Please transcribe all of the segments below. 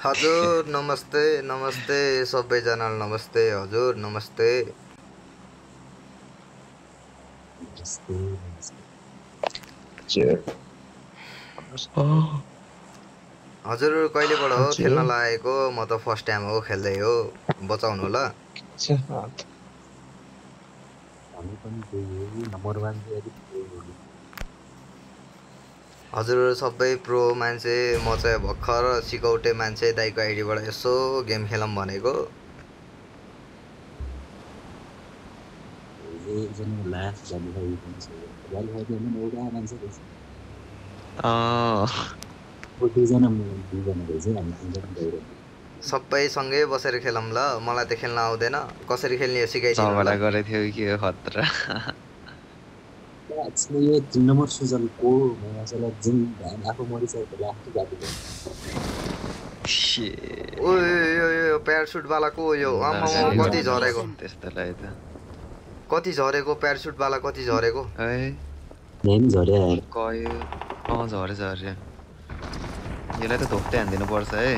हजुर नमस्ते नमस्ते सबैजनालाई नमस्ते हजुर नमस्ते हजुर कहिलेबाट हो खेल्न लागेको म त फर्स्ट टाइम हो खेल्दै हो बचाउनु ल हजुर सबै प्रो मान्छे म चाहिँ भर्खर सिकौटे मान्छे दाइको आइडीबाट यसो गेम खेलौँ भनेको सबै सँगै बसेर खेलौँ ल मलाई त खेल्न आउँदैन कसरी खेल्ने हो सिकाइदिनु झगडा ल गरेको थियो कि खतरा यो 3 नम्बर सुजनको मजाले जुन आफू मरिसकेको लास्ट गाडी ओ प्यारासुट वालाको यो कति झरेको त्यस्तोलाई त कति झरेको प्यारासुट वाला कति झरेको नेम झरे गयो झरे झरे यसलाई त धोक्दै हान्दिनु पर्छ है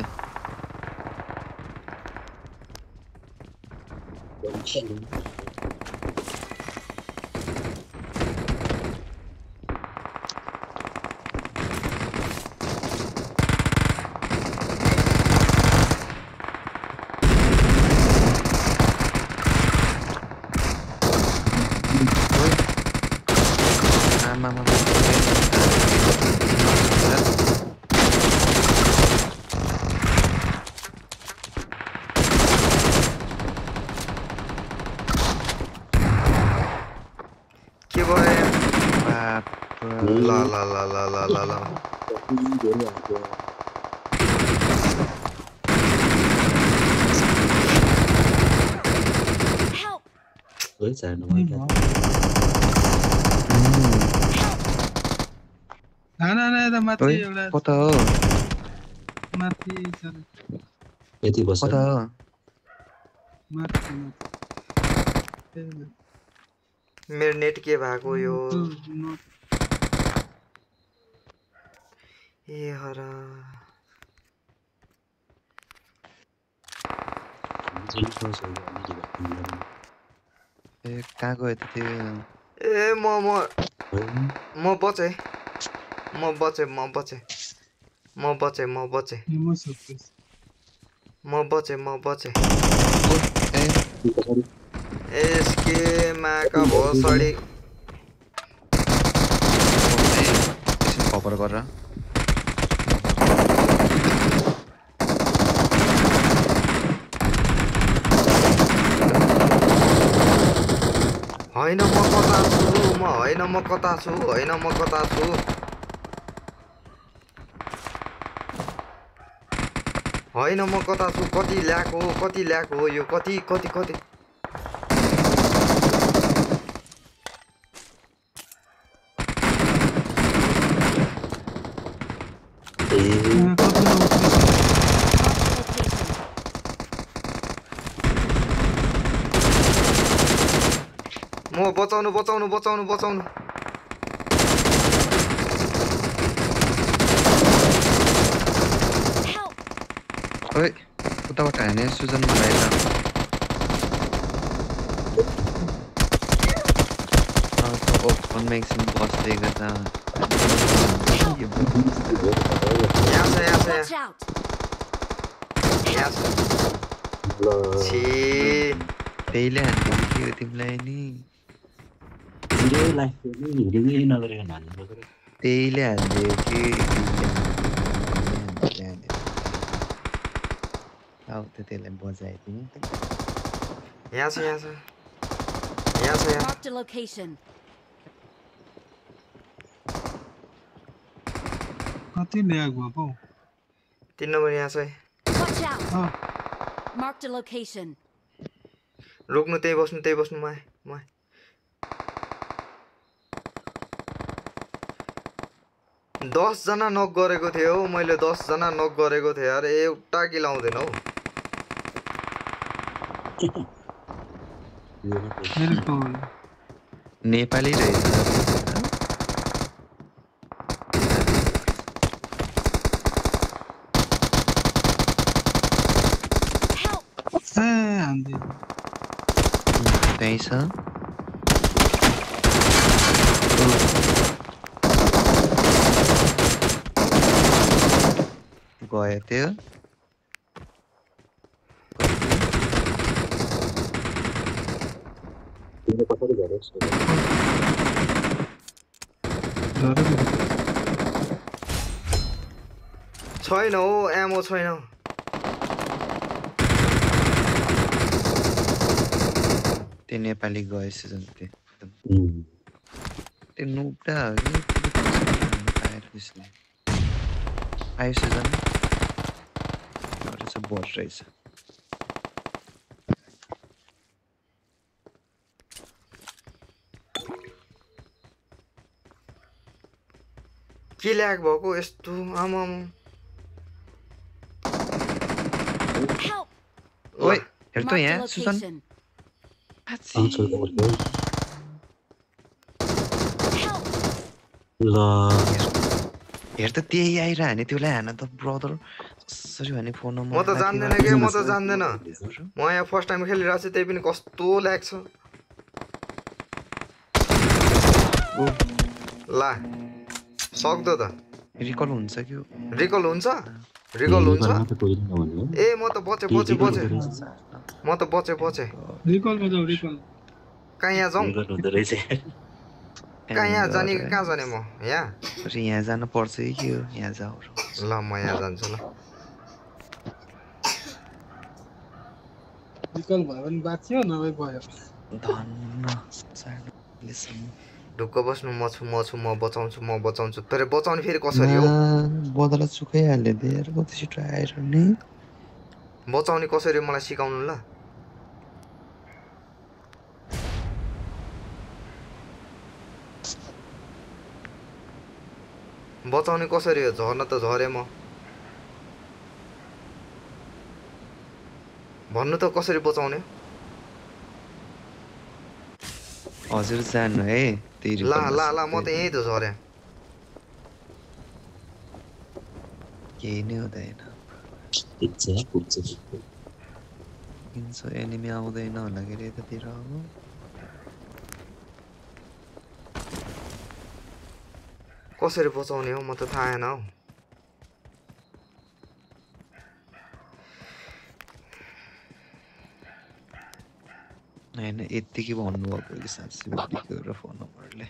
के भयो ल ल ल ल ल ल ल कता हो यति बस कता हो मेरो नेट के भएको यो ए हरा ए कहाँ गयो त त्यो ए म बचे म बचे म बचे म बचे म बचे म बचे म बचे यसके माका भोसडी खबर गरेर होइन म कता छु होइन म कता छु होइन म कता छु होइन म कता छु कति ल्याक हो यो कति कति कति म बचाउनु बचाउनु बचाउनु बचाउनु ओइ उताबाट हाने सुजन मलाई त ओपन मेक्सिन बस्दै गर्दा त्यहीले हान्थ्यो कि तिमीलाई नि त्यहीले हान्थ्यो कि अब त त्यसलाई बजाइदिउँ यहाँ छ Marked a location. कति ल्याग भएको 3 नम्बर यहाँ छ Watch out. Marked a location. रोक्नु त्यही बस्नु म 10 जना नक गरेको थिए हो मैले 10 जना नक गरेको थिए अरे एउटा किल आउँदैन हौ नेपाली रहेछ हान्दै त्यही छ गयो त्यो तिमीले कसरी गर्यो छैन हो एमो छैन त्यो नेपाली गयो सिजन त्यो एकदम Hmm. त्यो नुब्डा हो कि पाएर त्यसले आयो सिजन रहेछ बट रहेछ के ल्याग भएको यस्तो आमा Help! ओइ हेर त Marked a यहाँ Sujan location. Answer the question. Help! ल हेर त त्यही आइरह नि त्यसलाई हान त ब्रदर कसरी भने फोन म त जान्दैन के म त जान्दैन म यहाँ फर्स्ट टाइम खेलिरहेको छु त्यही पनि कस्तो ल्याग छ ला सक्दो त रिकल हुन्छ कि रिकल हुन्छ रिकल हुन्छ मात्र कोही नभन्नु ए म त बचे म त बचे रिकलमा जाऊ रिकल कहाँ यहाँ जाउँ हुँदो रहेछ कहाँ यहाँ जाने कि कहाँ जाने म यहाँ यहाँ जानु पर्छ कि के हो यहाँ जाऊ ल म यहाँ जान्छु ल रिकल भयो भने बाँच्यो नभए भयो धन्न ढुक्क बस्नु म बचाउँछु तर बचाउने फेरि कसरी हो बदला चुकाइहाल्यो दिएर कति छिटो आएर नि बचाउने कसरी मलाई सिकाउनु ल बचाउने कसरी हो झर्न त झरे म भन्नु त कसरी बचाउने हजुर जानु है त्यही ल म त यहीँ त झरे केही नै हुँदैन पुग्छ किन्छ एनिमी आउँदैन होला के अरे यतातिर अब कसरी बचाउने हो म त थाहा छैन हौ होइन यत्तिकै भन्नुभएको कि साँच्चै भनेको फोन नम्बरले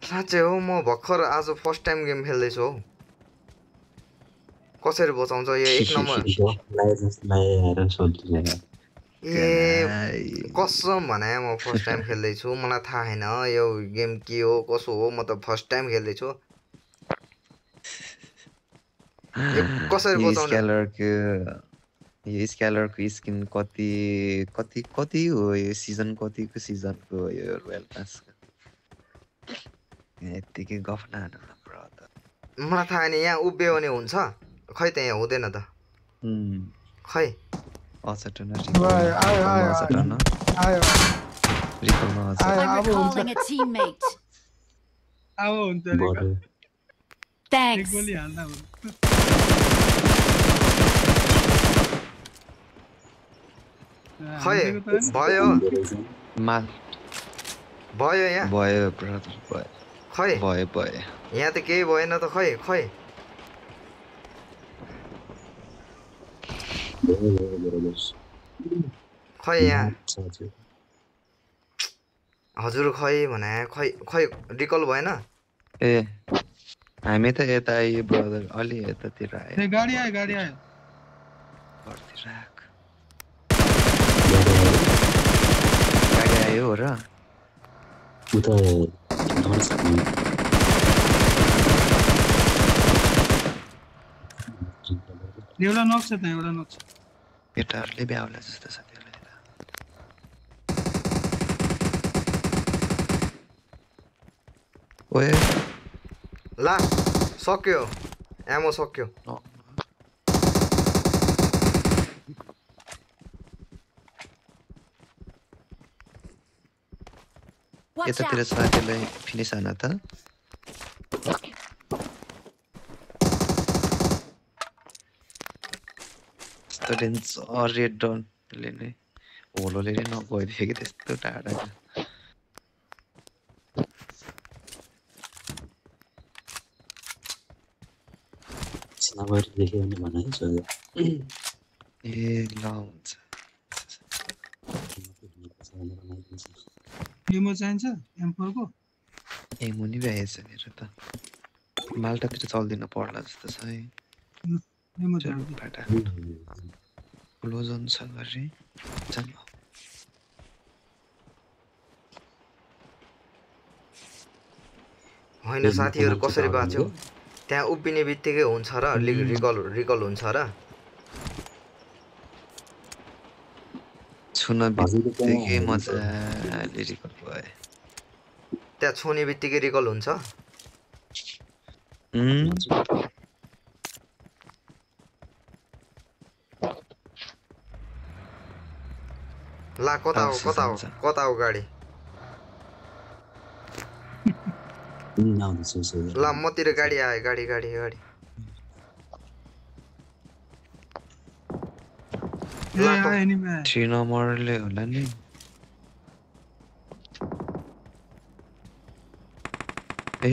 साँच्चै हो म भर्खर आज फर्स्ट टाइम गेम खेल्दैछु हौ कसरी बचाउँछ यो एक नम्बर ए कसम भने म फर्स्ट टाइम खेल्दैछु मलाई थाहा छैन यो गेम के हो कसो हो म त फर्स्ट टाइम खेल्दैछु कसरी बचाउने यो स्क्यालरको स्किन कति हो यो सिजन कतिको सिजनको हो यो रोयल पासको यत्तिकै गफ नहानु न ब्रदर मलाई थाहा छैन यहाँ उभियो भने हुन्छ खै त यहाँ हुँदैन त खै अचटन आयो रिकलमा I'm recalling a teammate. अब हुन्छ रिकल Thanks. गोली हाल्दा हुन्छ खै भयो यहाँ भयो ब्रदर खै भयो यहाँ त केही भएन त खै खै यहाँ हजुर खै भने खै रिकल भएन ए हामी त यता आइयो ब्रदर अलि यतातिर आयो गाडी आयो घरतिर गाडी आयो हो र उता एउटा नक्छ त एउटा नक्छ केटाहरूले ब्याउला जस्तो छ त्यसलाई ओए ला सक्यो एमो सक्यो Watch यतातिर out. छ त्यसलाई फिनिस हान त यस्तो डेन्जर रेड डनले नै होलोले नगइदियो कि त्यस्तो टाढा स्नाइपर देख्यो भने भन है सोझो ए ल हुन्छ एमो चाहिन्छ M4 को ए मुनि भ्याएछ मेरो त माल्टातिर चल्दिन पर्ला जस्तो छ है एमो चाहिन्छ फाटा क्लोजन छ गरे चल होइन साथीहरु कसरी बाँच्यो त्यहाँ उभिने बित्तिकै हुन्छ र रिकल हुन्छ र छुन बित्तिकै मजाले रिकल भयो त्यहाँ छुने बित्तिकै रिकल हुन्छ ला कता हो गाडी ला मतिर गाडी आयो गाडी 3 नम्बरले होला नि ए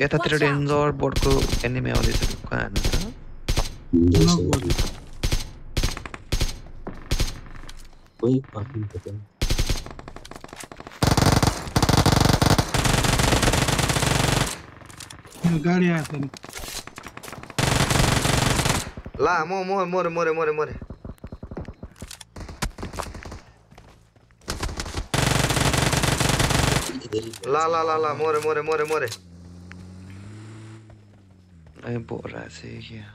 यतातिर डेन्जर बोर्डको एनिमी आउँदैछ कहाँ हान्नु त कोही पार्किङ पत्या गाडी आयो फेरि ला मोरे ला मोरे ए बोरा चाहिँ क्या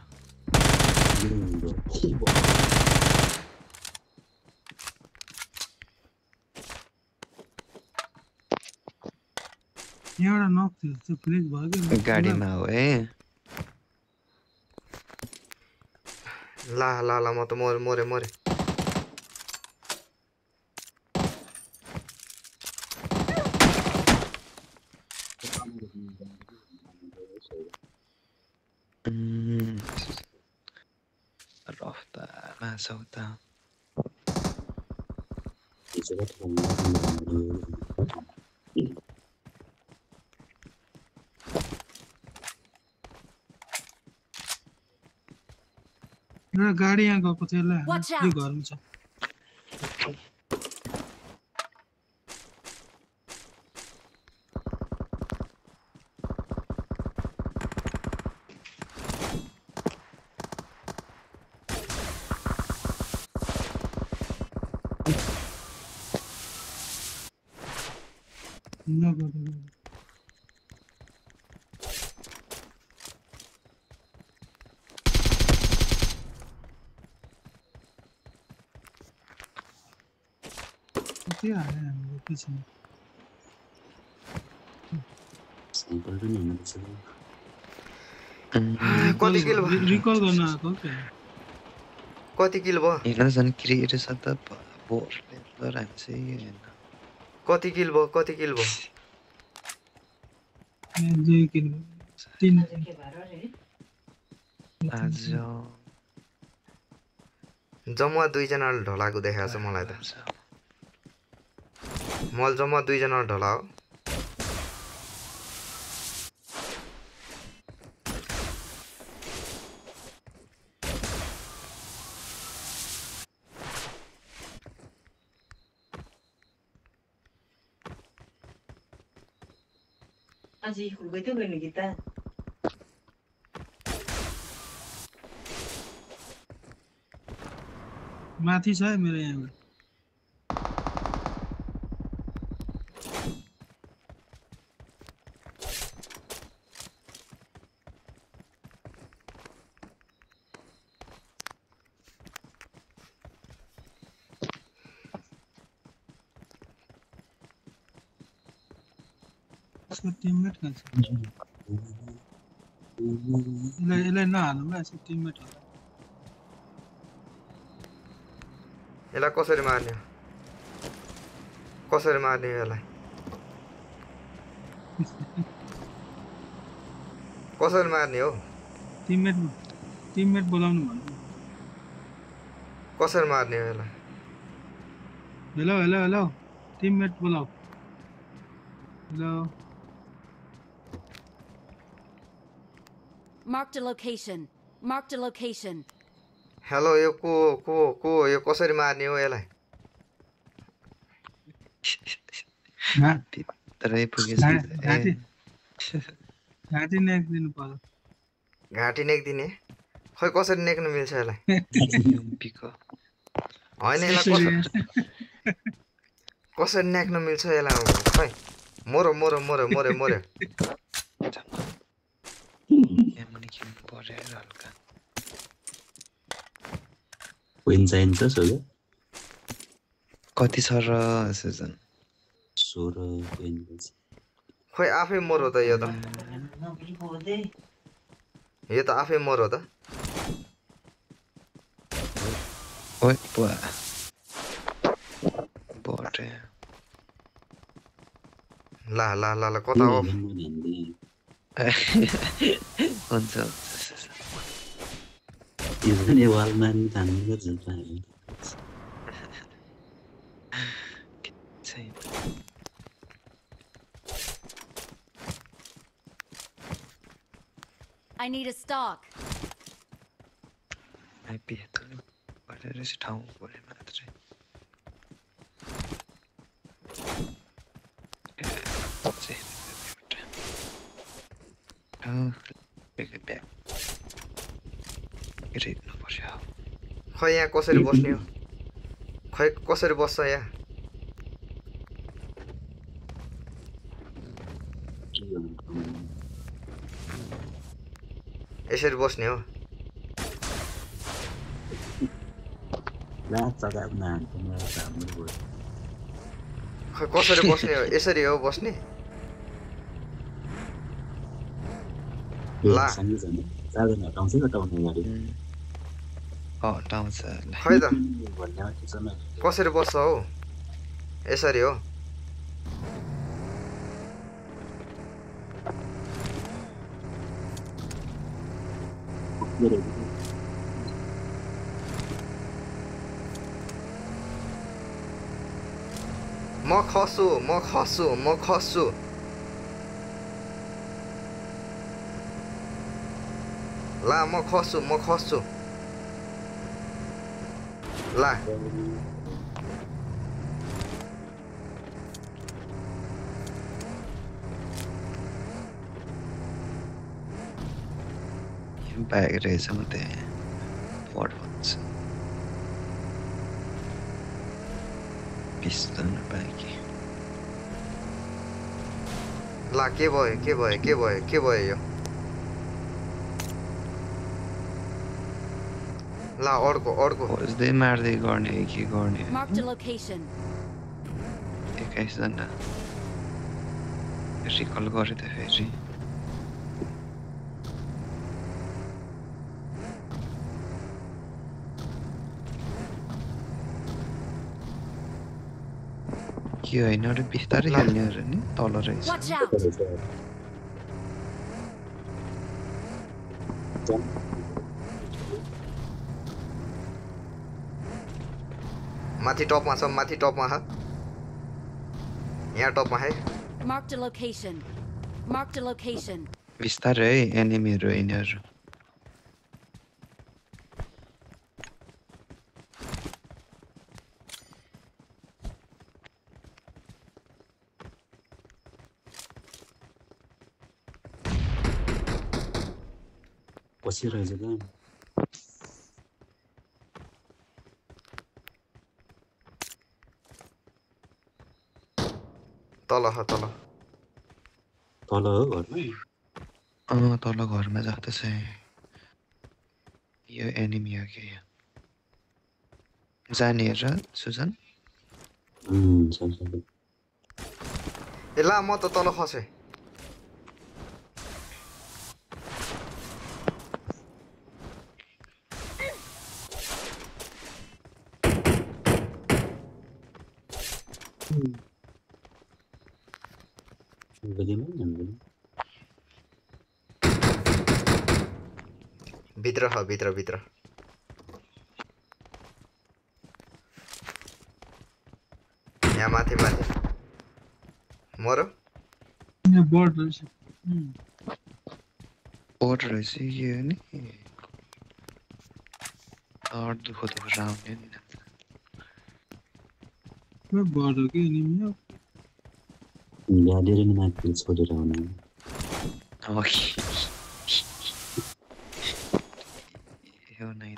एउटा नक थियो त्यो फ्लिक भयो के गाडीमा हो है ला म त मोरे रफ्ता मासौता गाडी यहाँ गएको थियो ल Watch यो out. घरमा छ के आयो हाम्रो पछि स्नाइपर पनि हुनुपर्छ कति किल भयो रिकल गर्न आएको के कति किल भयो हेर्न झन् क्रिएटर छ त बोरले तर हामी चाहिँ हैन कति किल भयो दुई किल 3 आज जम्मा 2 जनाले ढलाएको देखाएको छ मलाई त मल जम्मा 2 जनाले ढलाओ Aji, juguete lo limita. माथि छ है मेरो यहाँ उसको टिममेट कहाँ छ यसलाई नहाल्नु ल यसको टिममेट हो यसलाई कसरी मार्ने यसलाई कसरी मार्ने हो टिममेट बोलाउनु भन्नु कसरी मार्ने हो यसलाई हेलो टिममेट बोलाऊ hello Marked a location. Marked a location. Hello यो को यो कसरी मार्ने हो यसलाई भित्रै पुगेछ घाँटी घाँटी नेक दिनु पर्यो घाँटी नेक्दिने खै कसरी नेक्न मिल्छ यसलाई पिको होइन यसलाई कसरी नेक्न मिल्छ यसलाई खै मर्यो मुनि किन्नु पर्यो हल्का विन चाहिन्छ सोलो कति छ र सिजन 16 विन खै आफै मर्यो त यो त आफै मर्यो त ओइ बुवा बटे ला कता हो हुन्छ यो वालमा नि तान्नु पर्छ छैन I need a stock. IP त गरेर चाहिँ ठाउँ पऱ्यो मात्रै रेट्नु पर्यो खै यहाँ कसरी बस्ने हो खै कसरी बस्छ यहाँ यसरी बस्ने हो खै कसरी बस्ने हो यसरी हो बस्ने ला हटाउँछ खै त कसरी बस्छ हौ यसरी हो म खस्छु ला म खस्छु ला ब्याग रहेछ म त्यहाँ पढ भन्छ पिस्तन ब्याग ला के भयो यो ला अर्को खोज्दै मार्दै गर्ने के गर्ने Marked a location. 21 जना रिकल गरे त फेरि के होइन अरे बिस्तारै खेल्ने अरे नि तल रहेछ Watch out. माथि टपमा छ यहाँ टपमा है Marked a location. Marked a location. बिस्तारै है एनिमीहरू यिनीहरू बसिरहेछ त तल तल हो घरमै तल घरमा जाँदैछ यो एनिमी हो कि जाने हेर सुजन ए ला म त तल खसेँ भित्र यहाँ माथि मरो यहाँ बोर्ड रहेछ बोर्ड रहेछ यो नि और दुखो राउने नि बोर्ड हो कि एनिमी हो गाडीले नि माथि छोडेर आउने यो नै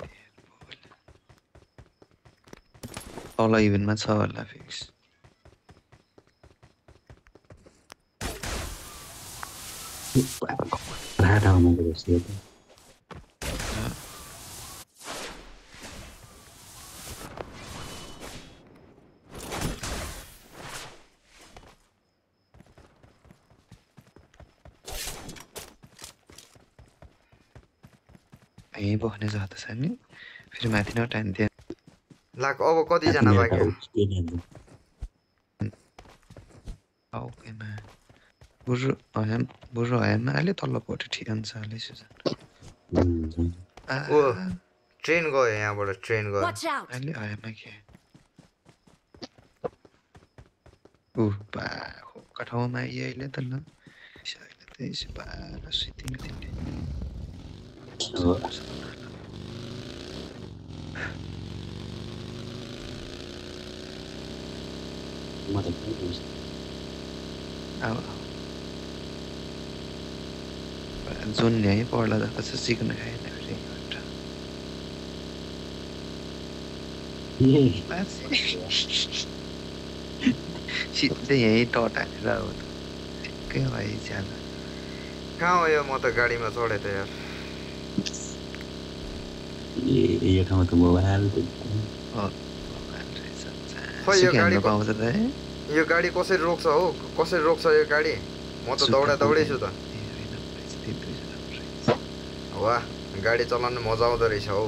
तल इभेन्टमा छ होला फिक्स रात आउनु रहेछ यो यही बस्ने जग्गा छ नि फेरि माथि न टाइम दिए लाग अब कति जना बाँकी ओकेमा बुढो आएमा अहिले तल्लोपट्टि ठिक हुन्छ अहिले सुजन ओ ट्रेन गयो यहाँबाट ट्रेन गयो Watch out! अहिले आएमा के बा कठाउमा आइयो अहिले त ल अहिले त यसो बाह्र सुतिङ थिएँ जुन यहीँ पर्ला जस्तो छ चिकन खाएन फेरि सिधै यहीँ टट हालेर हो ठिक्कै भयो ज्यादा कहाँ हो यो म त गाडीमा चढेँ त यार यो ठाउँमा त मोबाइल खै यो गाडी कसरी रोक्छ हो कसरी रोक्छ यो गाडी म त दौडै छु त वाह गाडी चलाउनु मजा आउँदो रहेछ हौ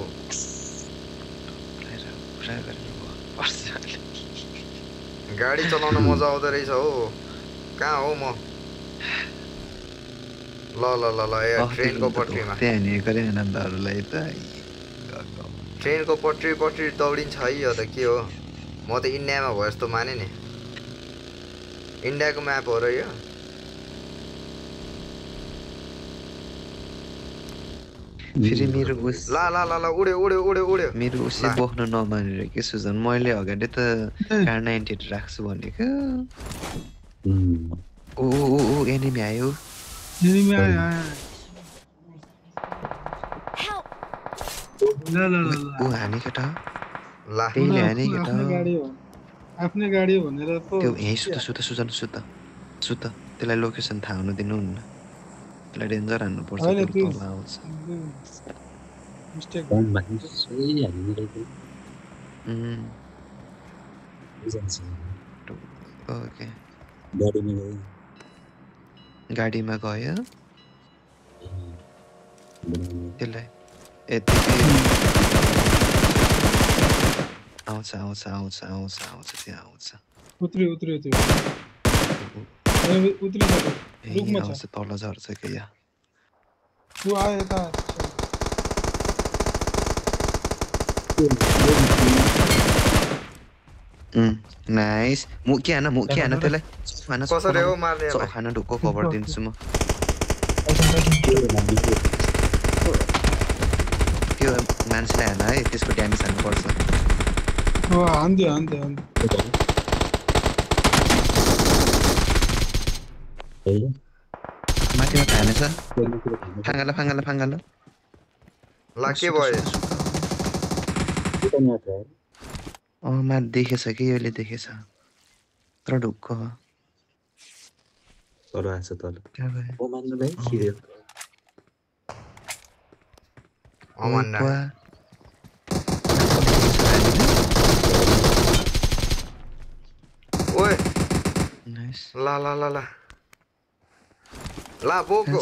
गाडी चलाउनु मजा आउँदो रहेछ हौ कहाँ हो म ल ट्रेनको पट्रीमा ट्रेनको पट्री दौडिन्छ है यो त के हो म त इन्डियामा भयो जस्तो माने नि इन्डियाको म्याप हो र यो फेरि मेरो ल उड्यो मेरो उसी बोक्नु नमानेर के सुजन मैले अगाडि त कार 98 राख्छु भनेको ओ एनिमी आयो ऊ हाने केटा त्यहीले हाने केटा आफ्नै गाडी हो भनेर त त्यो यहीँ सुत सुजन सुत त्यसलाई लोकेसन थाहा हुनु दिनुहुन्न त्यसलाई डेन्जर हान्नुपर्छ तल आउँछ मिस्टेक ओके गाडीमा गयो त्यसलाई आउँछ त्यहाँ आउँछ उत्रि आउँछ तल झर्छ के या त्यो आयो यता नाइस मुखी हान त्यसलाई कसरी हो मार्ने खाना ढुक्को कभर दिन्छु म त्यो मान्छेलाई हान है त्यसको ड्यामेज हान्नुपर्छ हान्दियो माथिमा हानेछ फाङ्गाला ला के भयो मा देखेछ कि यसले देखेछ तर ढुक्क तल आएछ तल क्या भयो अमन्ना ओए नाइस ला बोक्यो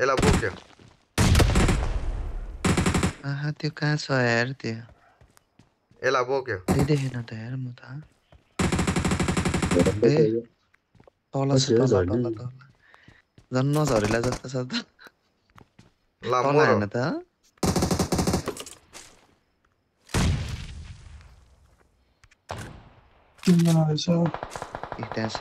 एला बोक्यो आहा त्यो कहाँ छ यार त्यो एला बोक्यो देखेन त यार म त तल छ झन् नझरेला जस्तो छ त ला तल मरो हान त तिनजना रहेछ ए त्यहाँ छ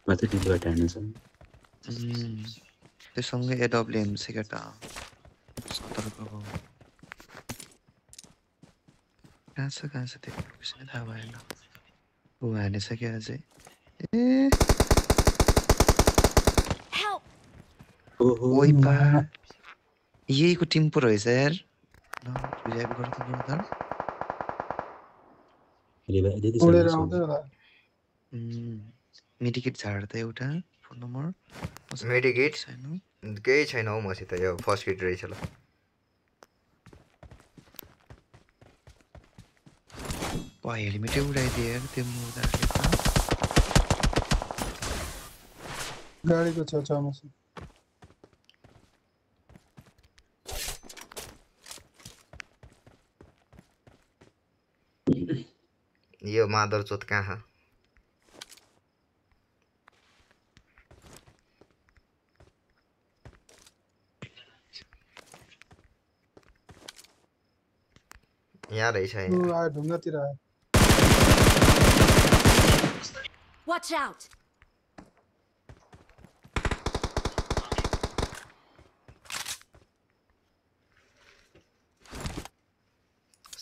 माथि डिलबाट हान्नु छ त्योसँगै एडब्ल्युएम छ केटा सतर्क भयो कहाँ छ त्यो लोकेसन थाहा भएन ऊ हानेछ क्या अझै ए Help! ओहो ओइ पा यहीको टिम पो रहेछ यार ल रिभाइभ गर्दा गर्दा उडेर आउँदै होला मेडिकेट झाड त एउटा फोन नम्बर मेडिकेट छैन केही छैन हौ मसित यो फर्स्ट किट रहेछ ल हेलमेटै उडाइदिए यार त्यो मुर्दाले त गाडीको छेउछाउमा छ यो मादरचोद कहाँ यहाँ रहेछ ऊ यहाँ आयो ढुङ्गातिर आयो Watch out!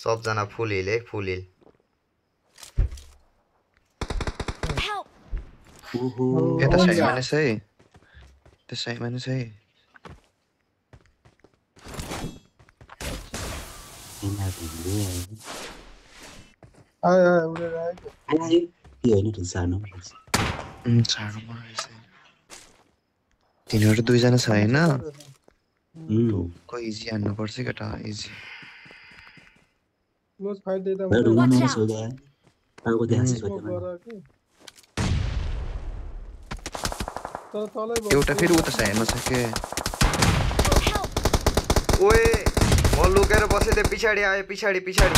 सबजना फुल हिल है फुल हिल Help! ओहो यता साइड मानिस है त्यो साइड मानिस है आयो आयो उडेर आयो यो होइन ठिक सानो छाडोमा रहेछ तिनीहरू दुईजना छ होइन इजी हान्नुपर्छ केटा इजी क्लोज फाइट दिँदा Watch out! अर्को त्यहाँ छ स्मोक गर कि तर तलै एउटा फेरि उता साइडमा छ के Help! ओए म लुकेर बसेँ त्यो पछाडि आयो पछाडि पछाडि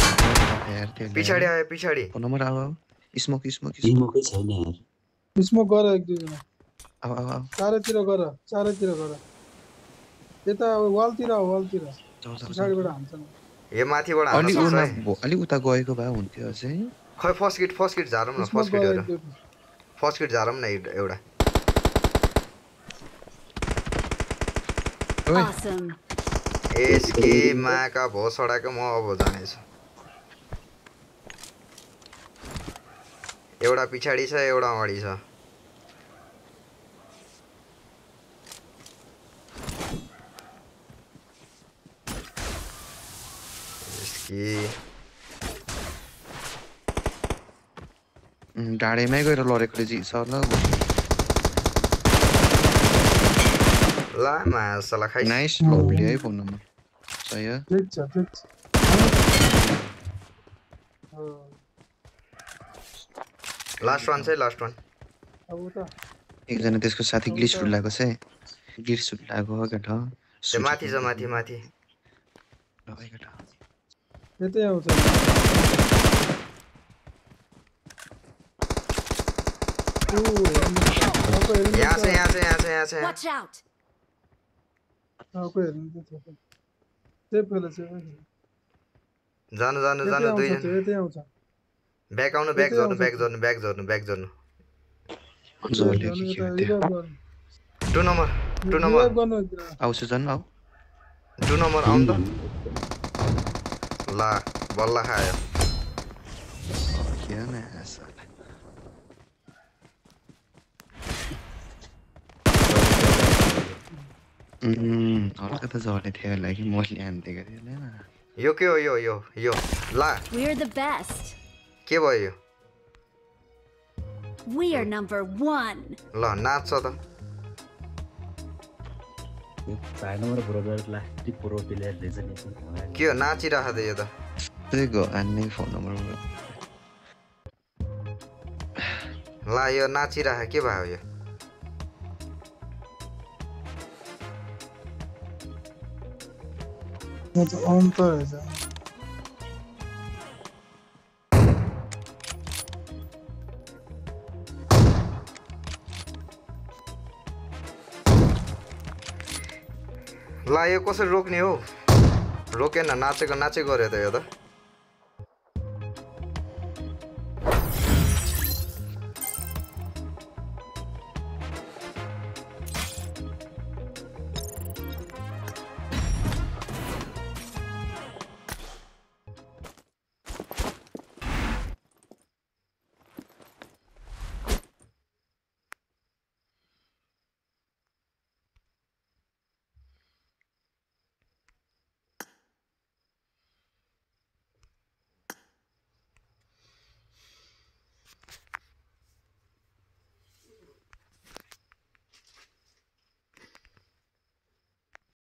यार त्यो पछाडि आयो पछाडि फोन नम्बर आऊ स्मोक स्मोक टिमकै छैन यार स्मोक गर एक दुईजना आऊ आऊ आऊ चारैतिर गर यता वालतिर जाऊ पछाडिबाट हान्छ यो माथिबाट हान्न सक्छ है अलि उता गएको भए हुन्थ्यो अझै खै फर्स्ट किट झारौँ न स्मोक गर एक दुई फर्स्ट किट झारौँ न एउटा Awesome. यसके माका भोसडाको म अब जानेछु एउटा पछाडि छ एउटा अगाडि छ यसके डाँडैमै गएर लडेकोले जित्छ होला ला मासला खाइ नाइस लभली है फोन नम्बर सही हो ठिक छ लास्ट वान चाहिँ लास्ट वान अब उता एकजना त्यसको साथी ग्लिच फुलाएको छ ग्लिच फुलाएको हो केटा त्यो माथि छ माथि माथि ल है केटा यतै आउँछ यहाँ छ यहाँ छ यहाँ छ यहाँ छ यहाँ Watch out! अर्को हेर्नु सेफ फेला जानु जानु जानु दुईजना यतै आउँछ ब्याक आउनु ब्याक जोर्नु ब्याक जोर्नु ब्याक जोर्नु ब्याक जोर्नु जले के के त्यो 2 नम्बर आउँछु जन आऊ 2 नम्बर आउनु त ला बल्ल खायो के न यार हल्का त झर्ने थियो होला कि मैले हानिदिएको थिएँ होइन यो के हो यो ला We're the best. के भयो यो We are number 1. ल नाच्छ त चार नम्बर ब्रोदरलाई प्रो प्लेयर रहेछ नि के हो नाचिरहेको त यो त त्यही गो हान्ने फोन नम्बर ला यो नाचिरहेको के भयो यो अन्त रहेछ ला यो कसरी रोक्ने हो रोकेन नाचेको नाचे गऱ्यो त यो त